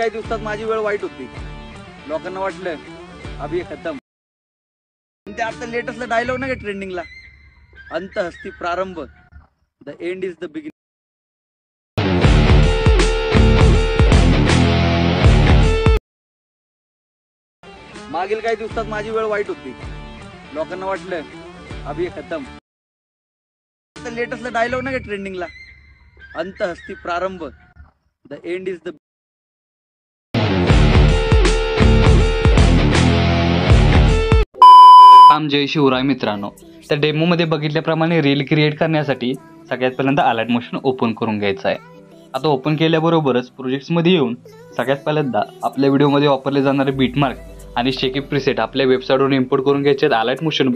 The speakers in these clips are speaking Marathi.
काही दिवसात माझी वेळ वाईट होती. लोकांना वाटलं अभी ये खतम. ते आता लेटेस्टला डायलॉग नाही का ट्रेंडिंगला, अंत हस्ती प्रारंभ, the end is the beginning. मागील काही दिवसात माझी वेळ वाईट होती. लोकांना वाटलं अभी ये खतम. लेटेस्टला डायलॉग नाही का ट्रेंडिंगला, अंत हस्ती प्रारंभ, द एंड इज द. जय शिवराय मित्रांनो. तर डेमोमध्ये बघितल्याप्रमाणे रील क्रिएट करण्यासाठी सगळ्यात पहिल्यांदा अलाइट मोशन ओपन करून घ्यायचं आहे. आता ओपन केल्याबरोबरच प्रोजेक्ट्समध्ये येऊन सगळ्यात पहिल्यांदा आपल्या व्हिडिओमध्ये वापरले जाणारे बीटमार्क आणि शेकी प्रीसेट आपल्या वेबसाईटवरून इम्पोर्ट करून घ्यायचे आहेत अलाइट मोशन.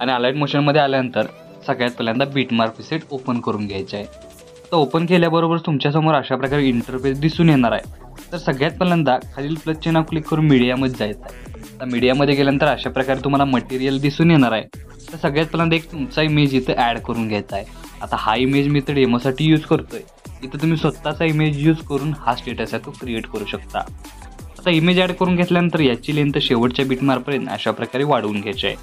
आणि अलाइट मोशनमध्ये आल्यानंतर सगळ्यात पहिल्यांदा बीटमार्क प्रीसेट ओपन करून घ्यायचे आहे. तर ओपन केल्याबरोबर तुमच्यासमोर अशा प्रकारे इंटरफेस दिसून येणार आहे. तर सगळ्यात पहिल्यांदा खालील प्लसचे नाव क्लिक करून मीडियामध्ये जायचं आहे. तर मीडियामध्ये गेल्यानंतर अशा प्रकारे तुम्हाला मटेरियल दिसून येणार आहे. तर सगळ्यात पहिल्यांदा एक तुमचा इमेज इथं ॲड करून घ्यायचा आहे. आता हा इमेज मी तर डेमोसाठी यूज करतोय. इथं तुम्ही स्वतःचा इमेज यूज करून हा स्टेटस आहे तो क्रिएट करू शकता. आता इमेज ॲड करून घेतल्यानंतर याची लेंथ शेवटच्या बीटमार्कपर्यंत अशा प्रकारे वाढवून घ्यायची आहे.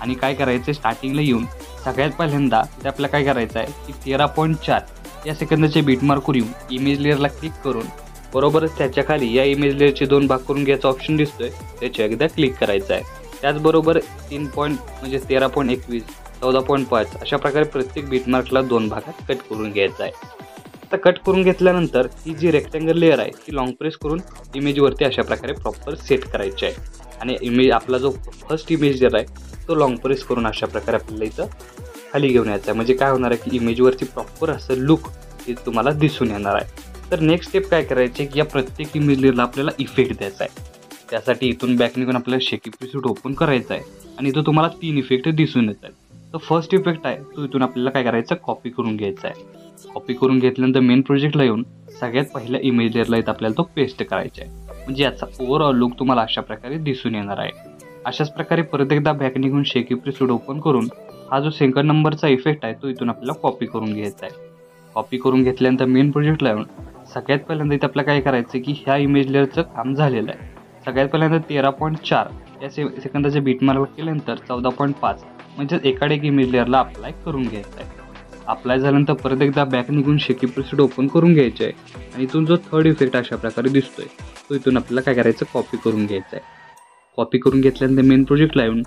आणि काय करायचं आहे, स्टार्टिंगला येऊन सगळ्यात पहिल्यांदा ते आपल्याला काय करायचं आहे की 13.4 या सेकंदाचे बीटमार्कवर येऊन इमेज लेअरला क्लिक करून बरोबरच त्याच्या खाली या इमेज लेअरचे 2 भाग करून घ्यायचा ऑप्शन दिसतोय, त्याच्यावर एकदा क्लिक करायचं आहे. त्याचबरोबर 3 पॉईंट म्हणजे 13.21 14.5 अशा प्रकारे प्रत्येक बीटमार्कला 2 भागात कट करून घ्यायचा आहे. आता कट करून घेतल्यानंतर ही जी रेक्टँगल लेअर आहे ती लॉंग प्रेस करून इमेजवरती अशा प्रकारे प्रॉपर सेट करायची आहे. आणि इमेज आपला जो फर्स्ट इमेज लेअर आहे तो लॉंग प्रेस करून अशा प्रकारे आपल्याला इथं खाली घेऊन यायचा आहे. म्हणजे काय होणार आहे की इमेजवरती प्रॉपर असं लुक हे तुम्हाला दिसून येणार आहे. तर नेक्स्ट स्टेप काय करायचे की या प्रत्येक इमेज लेअरला आपल्याला इफेक्ट द्यायचा आहे. त्यासाठी इथून बॅक निघून आपल्याला शेकी प्रीसेट ओपन करायचा आहे. आणि इथं तुम्हाला 3 इफेक्ट दिसून येत आहेत. तर फर्स्ट इफेक्ट आहे तो इथून आपल्याला काय करायचं, कॉपी करून घ्यायचा आहे. कॉपी करून घेतल्यानंतर मेन प्रोजेक्टला येऊन सगळ्यात पहिल्या इमेज लेअरला इथं आपल्याला तो पेस्ट करायचा आहे. म्हणजे याचा ओव्हरऑल लुक तुम्हाला अशा प्रकारे दिसून येणार आहे. अशाच प्रकारे परत एकदा बॅक निघून शेकी प्रीसेट ओपन करून हा जो सेकंड नंबरचा इफेक्ट आहे तो इथून आपल्याला कॉपी करून घ्यायचा आहे. कॉपी करून घेतल्यानंतर मेन प्रोजेक्टला येऊन सगळ्यात पहिल्यांदा इथं आपल्याला काय करायचं की ह्या इमेज लेअरचं काम झालेलं आहे. सगळ्यात पहिल्यांदा 13.4 या सेकंदाच्या बीटमार्क केल्यानंतर 14.5 म्हणजे एकाड एक इमेज लेअरला अप्लाय करून घ्यायचं आहे. अप्लाय झाल्यानंतर परत एकदा बॅक निघून शेकी प्रीसेट ओपन करून घ्यायचे आहे. आणि इथून जो थर्ड इफेक्ट अशा प्रकारे दिसतोय तो इथून आपल्याला काय करायचं, कॉपी करून घ्यायचा आहे. कॉपी करून घेतल्यानंतर मेन प्रोजेक्टला येऊन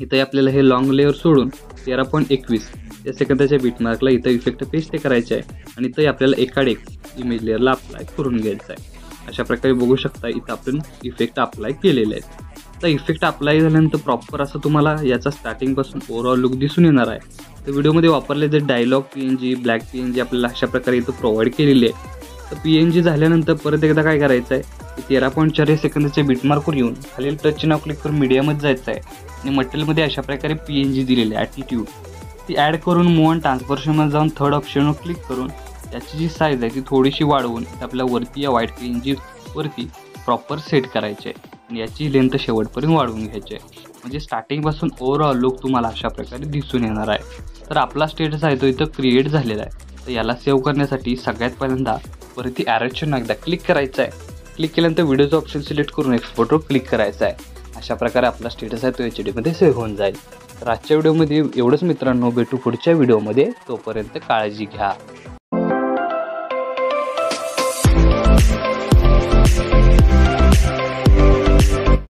इथं आपल्याला हे लॉंग लेअर सोडून 13.21 या सेकंदाच्या बीटमार्कला इथं इफेक्ट पेस्ट करायचे आहे. आणि ते आपल्याला एकाड एक इमेज लेअरला अप्लाय करून घ्यायचं आहे. अशा प्रकारे बघू शकता इथं आपण इफेक्ट अप्लाय केलेले आहेत. तर इफेक्ट अप्लाय झाल्यानंतर प्रॉपर असं तुम्हाला याचा स्टार्टिंगपासून ओव्हरऑल लुक दिसून येणार आहे. तर व्हिडिओमध्ये वापरले जे डायलॉग PNG ब्लॅक PNG आपल्याला अशा प्रकारे इथं प्रोव्हाइड केलेली आहे. तर PNG झाल्यानंतर परत एकदा काय करायचं आहे की 13.4 या सेकंदाच्या बीटमार्कवर येऊन खालील टचचे नाव क्लिक करून मीडियामध्ये जायचं आहे. आणि मटेरियलमध्ये अशा प्रकारे PNG दिलेली आहे ॲटिट्यूड ती ॲड करून मूव्ह अँड ट्रान्सफॉर्मेशनमध्ये जाऊन थर्ड ऑप्शनवर क्लिक करून त्याची जी साईज आहे ती थोडीशी वाढवून आपल्या वरती या व्हाईट PNG वरती प्रॉपर सेट करायचे आहे. आणि याची लेंथ शेवटपर्यंत वाढवून घ्यायची आहे. म्हणजे स्टार्टिंगपासून ओव्हरऑल लुक तुम्हाला अशा प्रकारे दिसून येणार आहे. तर आपला स्टेटस आहे तो इथं क्रिएट झालेला आहे. तर याला सेव्ह करण्यासाठी सगळ्यात पहिल्यांदा वरती ॲरोचं एकदा क्लिक करायचं आहे. क्लिक केल्यानंतर व्हिडिओचं ऑप्शन सिलेक्ट करून एक्सपोर्टवर क्लिक करायचं आहे. अशा प्रकारे आपला स्टेटस आहे तो HD सेव्ह होऊन जाईल. तर आजच्या व्हिडिओमध्ये एवढंच मित्रांनो. भेटू पुढच्या व्हिडिओमध्ये. तोपर्यंत काळजी घ्या.